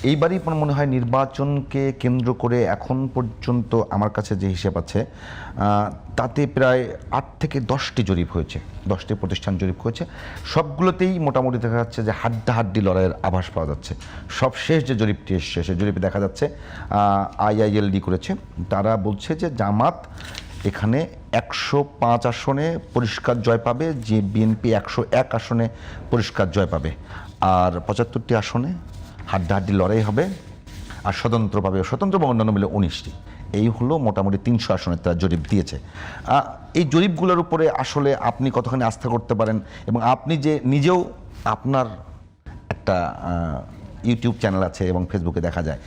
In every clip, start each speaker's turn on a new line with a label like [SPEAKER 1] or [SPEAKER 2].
[SPEAKER 1] এইবারই আমার মনে হয় নির্বাচনকে কেন্দ্র করে এখন পর্যন্ত আমার কাছে যে হিসেব আছে তাতে প্রায় 8 থেকে 10টি জরিপ হয়েছে, 10টি প্রতিষ্ঠান জরিপ হয়েছে। সবগুলোতেই মোটামুটি দেখা যাচ্ছে যে হাড্ডাহাড্ডি লড়াইয়ের আভাস পাওয়া যাচ্ছে। সবশেষ যে জরিপটি এসছে সেই জরিপে দেখা যাচ্ছে IILD করেছে, তারা বলছে যে জামাত এখানে 105 আসনে পরিষ্কার জয় পাবে, যে বিএনপি 101 আসনে পরিষ্কার জয় পাবে, আর 75টি আসনে হাড্ডাহাড্ডি লড়াই হবে, আর স্বতন্ত্র বা অন্যান্য মিলে 19টি। এই হলো মোটামুটি 300 আসনের তারা জরিপ দিয়েছে। এই জরিপগুলোর উপরে আসলে আপনি কতখানি আস্থা করতে পারেন, এবং আপনি যে নিজেও আপনার একটা ইউটিউব চ্যানেল আছে এবং ফেসবুকে দেখা যায়,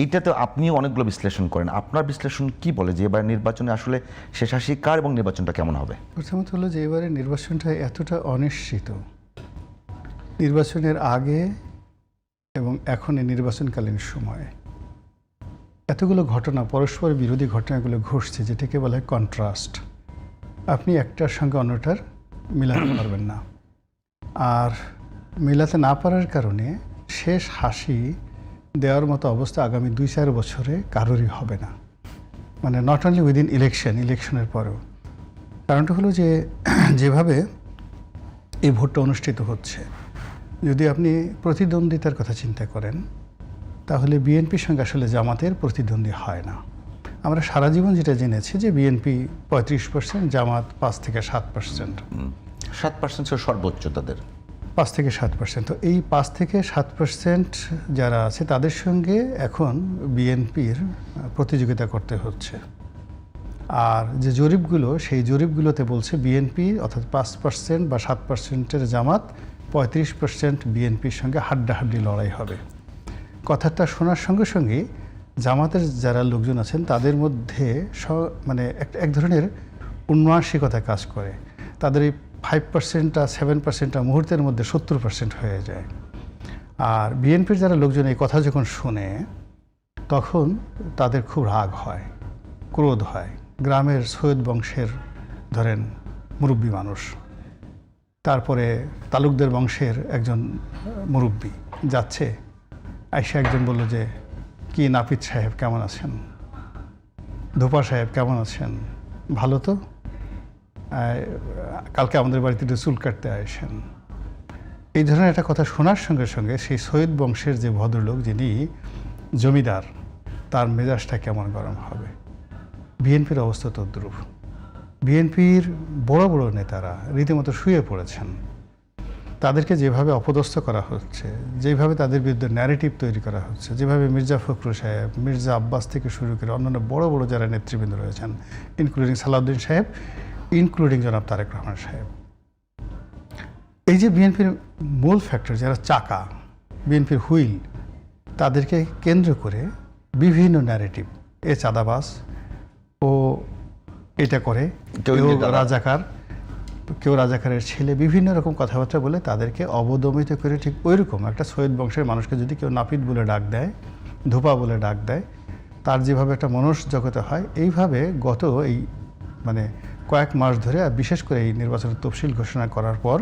[SPEAKER 1] এইটাতে আপনিও অনেকগুলো বিশ্লেষণ করেন, আপনার বিশ্লেষণ কি বলে যে এবার নির্বাচনে আসলে শেষাশি কার এবং নির্বাচনটা কেমন হবে?
[SPEAKER 2] প্রথমত হলো যে এবারে নির্বাচনটা এতটা অনিশ্চিত, নির্বাচনের আগে এবং এখন এই নির্বাচনকালীন সময়ে এতগুলো ঘটনা, পরস্পর বিরোধী ঘটনাগুলো ঘটছে, যেটাকে বলা হয় কন্ট্রাস্ট। আপনি একটার সঙ্গে অন্যটার মিলাতে পারবেন না, আর মিলাতে না পারার কারণে শেষ হাসি দেওয়ার মতো অবস্থা আগামী 2-4 বছরে কারোরই হবে না, মানে নট অনলি উইদিন ইলেকশনের পরেও। কারণটা হলো যে যেভাবে এই ভোটটা অনুষ্ঠিত হচ্ছে, যদি আপনি প্রতিদ্বন্দ্বিতার কথা চিন্তা করেন, তাহলে বিএনপির সঙ্গে আসলে জামাতের প্রতিদ্বন্দ্বী হয় না। আমরা সারা জীবন যেটা জেনেছি যে বিএনপি 35%, জামাত 5 থেকে 7%।
[SPEAKER 1] 7% সর্বোচ্চ তাদের,
[SPEAKER 2] 5 থেকে 7%। তো এই 5 থেকে 7% যারা আছে তাদের সঙ্গে এখন বিএনপির প্রতিযোগিতা করতে হচ্ছে। আর যে জরিপগুলো, সেই জরিপগুলোতে বলছে বিএনপি অর্থাৎ 5% বা 7%-এর জামাত, 35% বিএনপির সঙ্গে হাড্ডাহাড্ডি লড়াই হবে। কথাটা শোনার সঙ্গে সঙ্গে জামাতের যারা লোকজন আছেন তাদের মধ্যে মানে এক ধরনের উন্মাসিকতা কাজ করে। তাদের এই 5%টা 7%টা মুহূর্তের মধ্যে 70% হয়ে যায়। আর বিএনপির যারা লোকজন এই কথা যখন শুনে, তখন তাদের খুব রাগ হয়, ক্রোধ হয়। গ্রামের সৈয়দ বংশের ধরেন মুরব্বী মানুষ, তারপরে তালুকদের বংশের একজন মুরব্বী যাচ্ছে, আইসা একজন বলল যে, কি নাপিত সাহেব কেমন আছেন, ধোপা সাহেব কেমন আছেন, ভালো তো, কালকে আমাদের বাড়িতে একটু চুল কাটতে আসেন। এই ধরনের একটা কথা শোনার সঙ্গে সঙ্গে সেই সৈয়দ বংশের যে ভদ্রলোক, যিনি জমিদার, তার মেজাজটা কেমন গরম হবে। বিএনপির অবস্থা তদ্রূপ। বিএনপির বড় বড় নেতারা রীতিমতো শুয়ে পড়েছেন। তাদেরকে যেভাবে অপদস্থ করা হচ্ছে, যেভাবে তাদের বিরুদ্ধে ন্যারেটিভ তৈরি করা হচ্ছে, যেভাবে মির্জা ফখরুল সাহেব, মির্জা আব্বাস থেকে শুরু করে অন্যান্য বড় বড় যারা নেতৃবৃন্দ রয়েছেন, ইনক্লুডিং সালাউদ্দিন সাহেব, ইনক্লুডিং জনাব তারেক রহমান সাহেব, এই যে বিএনপির মূল ফ্যাক্টর, যারা চাকা, বিএনপির হুইল, তাদেরকে কেন্দ্র করে বিভিন্ন ন্যারেটিভ, এ চাঁদাবাজ, ও এটা করে, কেউ রাজাকার, কেউ রাজাকারের ছেলে, বিভিন্ন রকম কথাবার্তা বলে তাদেরকে অবদমিত করে, ঠিক ওইরকম একটা সৈয়দ বংশের মানুষকে যদি কেউ নাপিত বলে ডাক দেয়, ধোপা বলে ডাক দেয়, তার যেভাবে একটা মনস্জগতে হয়, এইভাবে গত এই মানে কয়েক মাস ধরে, আর বিশেষ করে এই নির্বাচনের তফসিল ঘোষণা করার পর,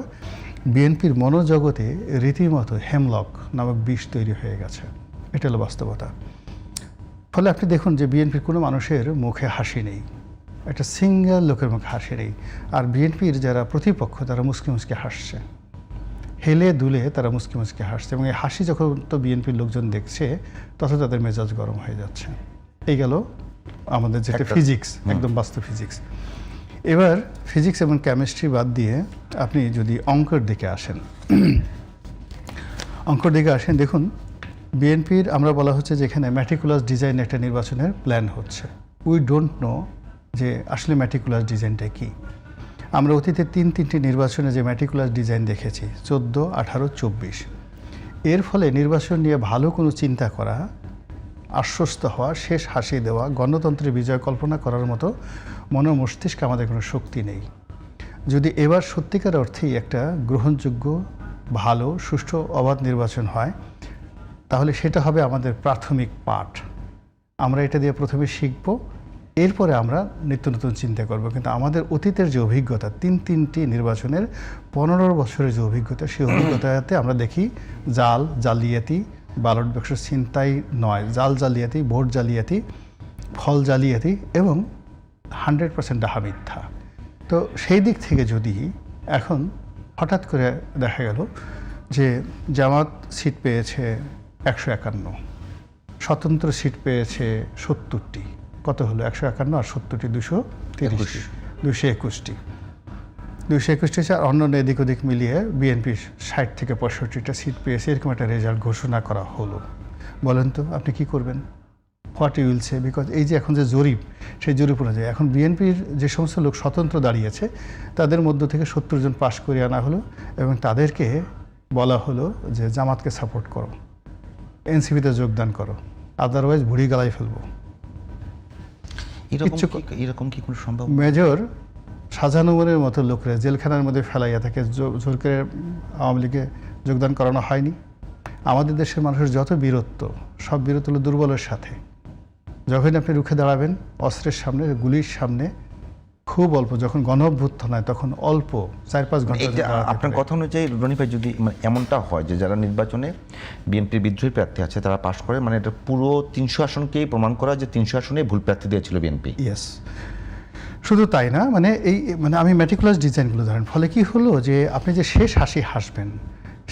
[SPEAKER 2] বিএনপির মনোজগতে রীতিমতো হেমলক নামক বিষ তৈরি হয়ে গেছে। এটা হলো বাস্তবতা। ফলে আপনি দেখুন যে বিএনপির কোনো মানুষের মুখে হাসি নেই, একটা সিঙ্গেল লোকের মুখে হাসি নেই। আর বিএনপির যারা প্রতিপক্ষ, তারা মুসকি মুসকি হাসছে, হেলে দুলে তারা মুসকি মুসকি হাসছে, এবং এই হাসি যখন তো বিএনপির লোকজন দেখছে, তত তাদের মেজাজ গরম হয়ে যাচ্ছে। এই গেল আমাদের যেটা ফিজিক্স, একদম বাস্তব ফিজিক্স। এবার ফিজিক্স এবং কেমিস্ট্রি বাদ দিয়ে আপনি যদি অঙ্কের দিকে আসেন, দেখুন বিএনপির আমরা বলা হচ্ছে যে এখানে ম্যাটিকুলাস ডিজাইন একটা নির্বাচনের প্ল্যান হচ্ছে। উই ডোন্ট নো যে আসলে ম্যাটিকুলাস ডিজাইনটা কি। আমরা অতীতে 3টি নির্বাচনে যে ম্যাটিকুলাস ডিজাইন দেখেছি, 14, 18, 24, এর ফলে নির্বাচন নিয়ে ভালো কোনো চিন্তা করা, আশ্বস্ত হওয়া, শেষ হাসি দেওয়া, গণতন্ত্রের বিজয় কল্পনা করার মতো মস্তিষ্কে আমাদের কোনো শক্তি নেই। যদি এবার সত্যিকার অর্থেই একটা গ্রহণযোগ্য, ভালো, সুষ্ঠু, অবাধ নির্বাচন হয়, তাহলে সেটা হবে আমাদের প্রাথমিক পাঠ। আমরা এটা দিয়ে প্রথমে শিখব, এরপরে আমরা নিত্য নতুন চিন্তা করব। কিন্তু আমাদের অতীতের যে অভিজ্ঞতা, 3টি নির্বাচনের 15 বছরের যে অভিজ্ঞতা, সেই অভিজ্ঞতাতে আমরা দেখি জালিয়াতি, ব্যালট বাক্স ছিনতাই নয়, জাল জালিয়াতি, ভোট জালিয়াতি, ফল জালিয়াতি এবং 100% ডাহা মিথ্যা। তো সেই দিক থেকে যদি এখন হঠাৎ করে দেখা গেল যে জামাত সিট পেয়েছে 151, স্বতন্ত্র সিট পেয়েছে 70টি, কত হলো 151 আর 70টি 230, 221টি, 221টি আর অন্য এদিক ওদিক মিলিয়ে বিএনপি 60 থেকে 65টা সিট পেয়েছে, এরকম একটা রেজাল্ট ঘোষণা করা হলো। বলেন তো আপনি কি করবেন? What you will say? Because এই যে এখন যে জরিপ, সেই জরিপ অনুযায়ী এখন বিএনপির যে সমস্ত লোক স্বতন্ত্র দাঁড়িয়েছে তাদের মধ্য থেকে 70 জন পাশ করে আনা হলো এবং তাদেরকে বলা হলো যে জামাতকে সাপোর্ট করো, এনসিপিতে যোগদান করো, আদারওয়াইজ ভুড়ি গালায় ফেলবো।
[SPEAKER 1] এরকম কি কোনো সম্ভব?
[SPEAKER 2] মেজর শাহজাহানুরের মতো লোকরা জেলখানার মধ্যে ফেলাইয়া থাকে জোর করে আওয়ামী লীগে যোগদান করানো হয়নি। আমাদের দেশের মানুষের যত বীরত্ব, সব বীরত্ব হলো দুর্বলের সাথে। যখন আপনি রুখে দাঁড়াবেন অস্ত্রের সামনে, গুলির সামনে, খুব অল্প, যখন গণ-অভ্যুত্থান হয় তখন অল্প 4-5 ঘন্টা।
[SPEAKER 1] আপনার কথা অনুযায়ী রনি ভাই, যদি এমনটা হয় যে যারা নির্বাচনে বিএনপির বিদ্রোহী প্রার্থী আছে তারা পাশ করে, মানে এটা পুরো 300 আসনকেই প্রমাণ করা যে 300 আসনে ভুল প্রার্থী দিয়েছিল বিএনপি।
[SPEAKER 2] ইয়েস, শুধু তাই না, মানে আমি মেটিকুলাস ডিজাইনগুলো ধরেন, ফলে কি হলো যে আপনি যে শেষ হাসি হাসবেন,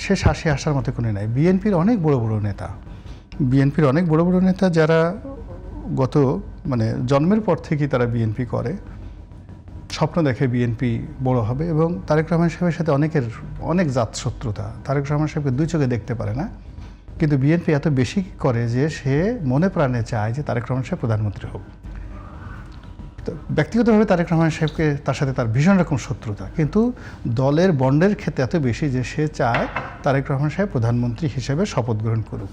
[SPEAKER 2] শেষ হাসি হাসার মতো কোনো নাই। বিএনপির অনেক বড় বড় নেতা যারা গত জন্মের পর থেকেই তারা বিএনপি করে, স্বপ্ন দেখে বিএনপি বড় হবে, এবং তারেক রহমান সাহেবের সাথে অনেক জাত শত্রুতা। তারেক রহমান সাহেবকে দুই চোখে দেখতে পারে না, কিন্তু বিএনপি এত বেশি করে যে সে মনে প্রাণে চায় যে তারেক রহমান সাহেব প্রধানমন্ত্রী হোক। তো ব্যক্তিগতভাবে তারেক রহমান সাহেবকে, তার সাথে তার ভীষণ রকম শত্রুতা, কিন্তু দলের বন্ডের ক্ষেত্রে এত বেশি যে সে চায় তারেক রহমান সাহেব প্রধানমন্ত্রী হিসেবে শপথ গ্রহণ করুক।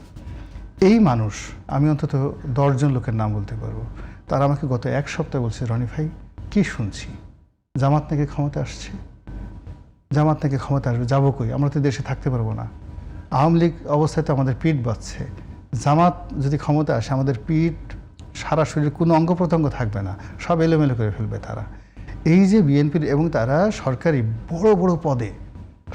[SPEAKER 2] এই মানুষ, আমি অন্তত 10 জন লোকের নাম বলতে পারবো, তারা আমাকে গত 1 সপ্তাহ বলছে, রনি ভাই কি শুনছি, জামাত নাকি ক্ষমতা আসছে, জামাত নাকি ক্ষমতা আসবে, যাবো কই, আমরা তো দেশে থাকতে পারবো না, আওয়ামী লীগ অবস্থায় তো আমাদের পিঠ বাঁচছে, জামাত যদি ক্ষমতা আসে আমাদের পিঠ, সারা শরীরে কোনো অঙ্গ প্রত্যঙ্গ থাকবে না, সব এলোমেলো করে ফেলবে তারা। এই যে বিএনপির, এবং তারা সরকারি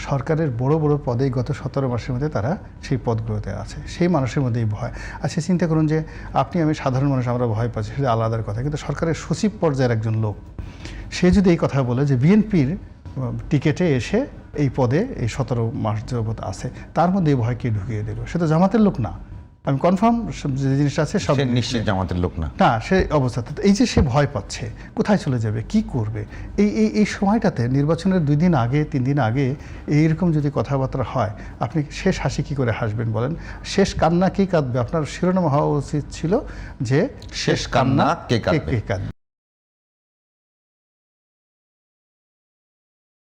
[SPEAKER 2] সরকারের বড় বড় পদে গত 17 মাসের মধ্যে তারা সেই পদগুলোতে আছে। সেই মানুষের মধ্যেই ভয়। আচ্ছা চিন্তা করুন যে আপনি, আমি সাধারণ মানুষ, আমরা ভয় পাচ্ছি, সেটা আলাদার কথা, কিন্তু সরকারের সচিব পর্যায়ের একজন লোক সে যদি এই কথা বলে যে বিএনপির টিকেটে এসে এই পদে এই 17 মাস যাবত আছে, তার মধ্যে এই ভয় কে ঢুকিয়ে দিল? সে তো জামাতের লোক না, আমি কনফার্ম যে জিনিসটা আছে সব
[SPEAKER 1] নিশ্চিত জামাতের লোক না।
[SPEAKER 2] সে অবস্থাতে এই যে সে ভয় পাচ্ছে, কোথায় চলে যাবে, কি করবে, এই সময়টাতে নির্বাচনের 2 দিন আগে 3 দিন আগে এইরকম যদি কথাবার্তা হয়, আপনি শেষ হাসি কি করে হাসবেন বলেন? শেষ কান্না কে কাঁদবে? আপনার শিরোনাম হওয়া উচিত ছিল যে
[SPEAKER 1] শেষ কান্না কে কাঁদবে।